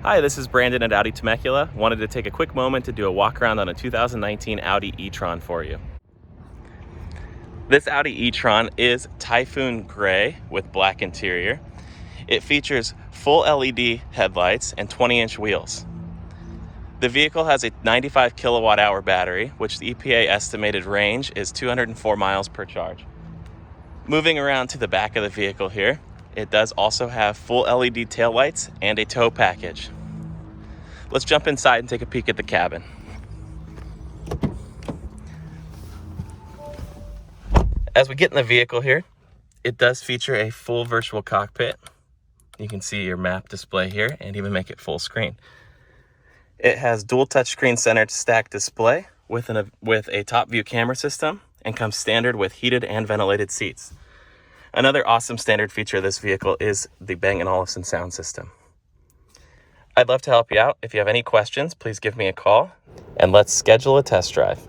Hi, this is Brandon at Audi Temecula. Wanted to take a quick moment to do a walk around on a 2019 Audi e-tron for you. This Audi e-tron is Typhoon Gray with black interior. It features full LED headlights and 20-inch wheels. The vehicle has a 95 kilowatt hour battery, which the EPA estimated range is 204 miles per charge. Moving around to the back of the vehicle here, it does also have full LED taillights and a tow package. Let's jump inside and take a peek at the cabin. As we get in the vehicle here, it does feature a full virtual cockpit. You can see your map display here and even make it full screen. It has dual touchscreen center stack display with a top view camera system and comes standard with heated and ventilated seats. Another awesome standard feature of this vehicle is the Bang & Olufsen sound system. I'd love to help you out. If you have any questions, please give me a call and let's schedule a test drive.